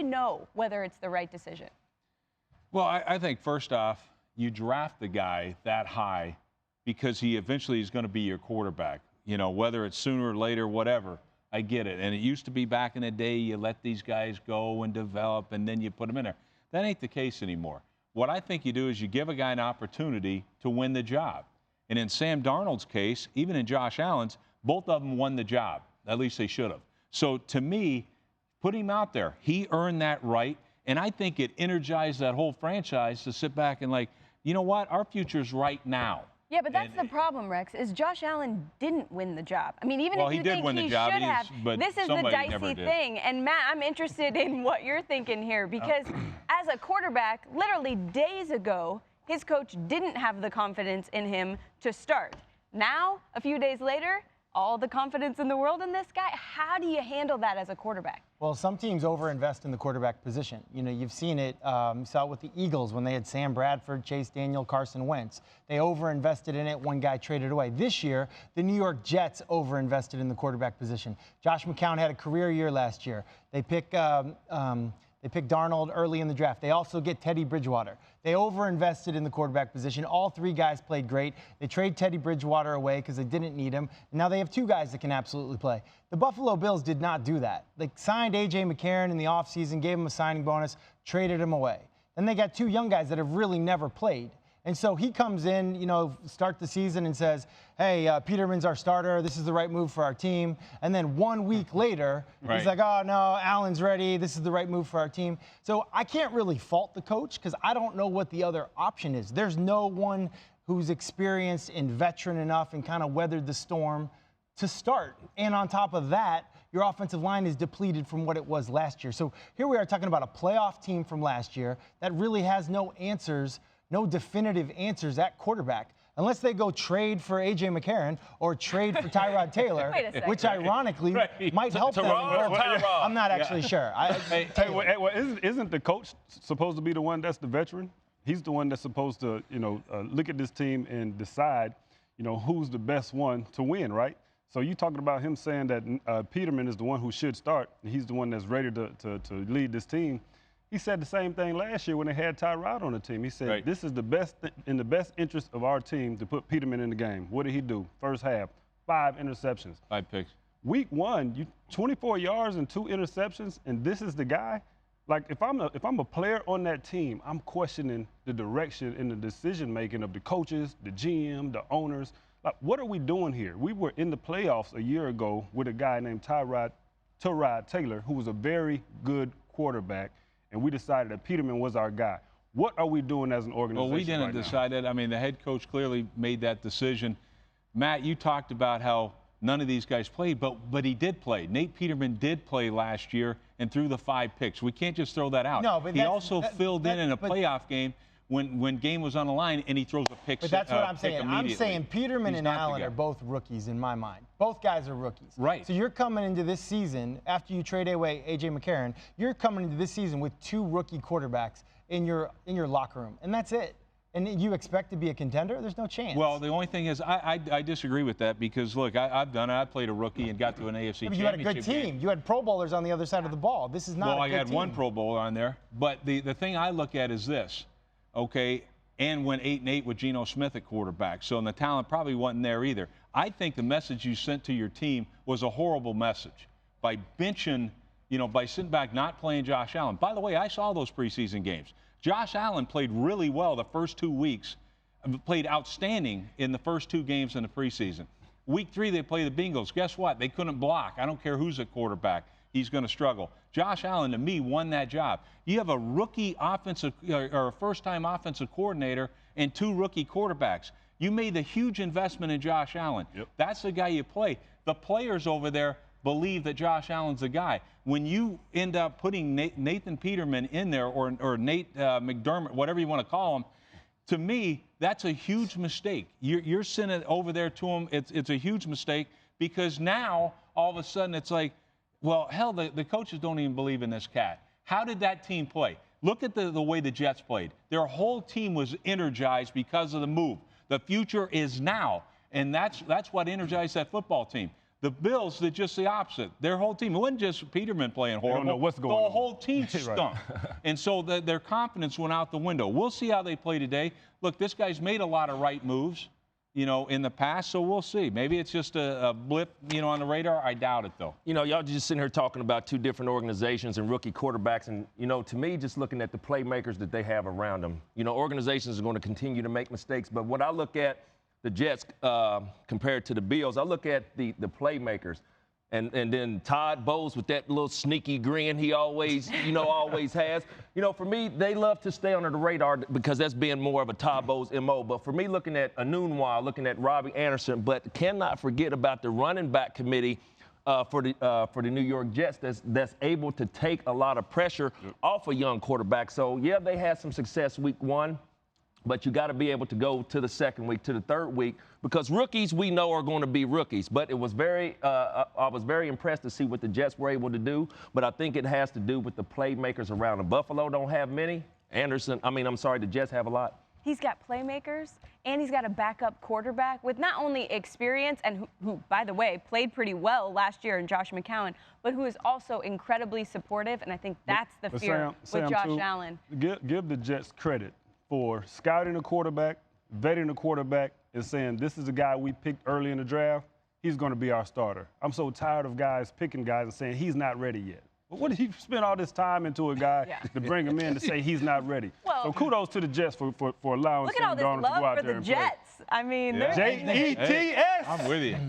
you know whether it's the right decision? Well, I think first off, you draft the guy that high because he eventually is going to be your quarterback. You know, whether it's sooner or later, whatever. I get it. And it used to be back in the day, you let these guys go and develop, and then you put them in there. That ain't the case anymore. What I think you do is you give a guy an opportunity to win the job. And in Sam Darnold's case, even in Josh Allen's, both of them won the job. At least they should have. So to me, put him out there. He earned that right. And I think it energized that whole franchise to sit back and like, you know what? Our future's right now. Yeah, but that's the problem, Rex, is Josh Allen didn't win the job. I mean, even if you think he should have, this is the dicey thing. And, Matt, I'm interested in what you're thinking here because as a quarterback, literally days ago, his coach didn't have the confidence in him to start. Now, a few days later, all the confidence in the world in this guy. How do you handle that as a quarterback? Well, some teams overinvest in the quarterback position. You know, you've seen it. You saw it with the Eagles when they had Sam Bradford, Chase Daniel, Carson Wentz. They overinvested in it. One guy traded away. This year, the New York Jets overinvested in the quarterback position. Josh McCown had a career year last year. They pick Darnold early in the draft. They also get Teddy Bridgewater. They overinvested in the quarterback position. All three guys played great. They trade Teddy Bridgewater away because they didn't need him. And now they have two guys that can absolutely play. The Buffalo Bills did not do that. They signed A.J. McCarron in the offseason, gave him a signing bonus, traded him away. Then they got two young guys that have really never played. And so he comes in, you know, start the season and says, hey, Peterman's our starter. This is the right move for our team. And then 1 week later, he's like, oh, no, Allen's ready. This is the right move for our team. So I can't really fault the coach because I don't know what the other option is. There's no one who's experienced and veteran enough and kind of weathered the storm to start. And on top of that, your offensive line is depleted from what it was last year. So here we are talking about a playoff team from last year that really has no answers, no definitive answers at quarterback, unless they go trade for A.J. McCarron or trade for Tyrod Taylor, which ironically might help them. I'm not actually sure. Isn't the coach supposed to be the one that's the veteran? He's the one that's supposed to, you know, look at this team and decide, you know, who's the best one to win, right? So you talking about him saying that Peterman is the one who should start, and he's the one that's ready to lead this team. He said the same thing last year when they had Tyrod on the team. He said, this is the best in the best interest of our team to put Peterman in the game. What did he do? First half, 5 interceptions. 5 picks. Week 1, 24 yards and 2 interceptions, and this is the guy? Like, if I'm a player on that team, I'm questioning the direction and the decision-making of the coaches, the GM, the owners. Like, what are we doing here? We were in the playoffs a year ago with a guy named Tyrod Taylor, who was a very good quarterback, and we decided that Peterman was our guy. What are we doing as an organization? Well, we didn't decide that. I mean, the head coach clearly made that decision. Matt, you talked about how none of these guys played, but he did play. Nate Peterman did play last year and threw the 5 picks. We can't just throw that out. No, but he also filled in a playoff game when game was on the line, and he throws a pick. But that's what I'm saying. I'm saying Peterman and Allen are both rookies in my mind. Both guys are rookies. Right. So you're coming into this season, after you trade away A.J. McCarron, you're coming into this season with 2 rookie quarterbacks in your locker room, and that's it. And you expect to be a contender? There's no chance. Well, the only thing is I disagree with that because, look, I've done it. I played a rookie and got to an AFC championship. You had a good team. Game. You had Pro Bowlers on the other side of the ball. This is not a good team. Well, I had one Pro Bowler on there. But the thing I look at is this, okay, and went 8-8 with Geno Smith at quarterback. So the talent probably wasn't there either. I think the message you sent to your team was a horrible message by benching, you know, by sitting back, not playing Josh Allen. By the way, I saw those preseason games. Josh Allen played really well the first 2 weeks, played outstanding in the first 2 games in the preseason. Week 3, they play the Bengals. Guess what? They couldn't block. I don't care who's at quarterback. He's going to struggle. Josh Allen, to me, won that job. You have a rookie offensive or a first-time offensive coordinator and 2 rookie quarterbacks. You made the huge investment in Josh Allen. Yep. That's the guy you play. The players over there believe that Josh Allen's the guy. When you end up putting Nathan Peterman in there or Nate McDermott, whatever you want to call him, to me, that's a huge mistake. You're sending it over there to him. It's a huge mistake because now all of a sudden it's like, well, hell, the coaches don't even believe in this cat. How did that team play? Look at the way the Jets played. Their whole team was energized because of the move. The future is now, and that's what energized that football team. The Bills did just the opposite. Their whole team, it wasn't just Peterman playing horrible. They don't know what's going on. The whole team stunk. And so their confidence went out the window. We'll see how they play today. Look, this guy's made a lot of right moves, you know, in the past, so we'll see. Maybe it's just a blip, you know, on the radar. I doubt it, though. You know, y'all just sitting here talking about two different organizations and rookie quarterbacks. And, you know, to me, just looking at the playmakers that they have around them, you know, organizations are going to continue to make mistakes. But when I look at the Jets compared to the Bills, I look at the playmakers. And then Todd Bowles with that little sneaky grin he always, you know, always has. You know, for me, they love to stay under the radar because that's being more of a Todd Bowles MO. But for me, looking at Anunwa, looking at Robbie Anderson, but cannot forget about the running back committee for the New York Jets that's able to take a lot of pressure off a young quarterback. So, yeah, they had some success week 1. But you got to be able to go to the second week, to the third week, because rookies we know are going to be rookies. But it was I was very impressed to see what the Jets were able to do. But I think it has to do with the playmakers around them. Buffalo don't have many. The Jets have a lot. He's got playmakers, and he's got a backup quarterback with not only experience and who, by the way, played pretty well last year in Josh McCown, but who is also incredibly supportive. And I think that's the fear with Josh Allen. Give the Jets credit for scouting a quarterback, vetting a quarterback, and saying, this is a guy we picked early in the draft. He's going to be our starter. I'm so tired of guys picking guys and saying he's not ready yet. But what did he spend all this time into a guy to bring him in to say he's not ready? Well, so kudos to the Jets for allowing Sam Darnold to go out there and play. Look at all this love for the Jets. I mean, Jets. I'm with you.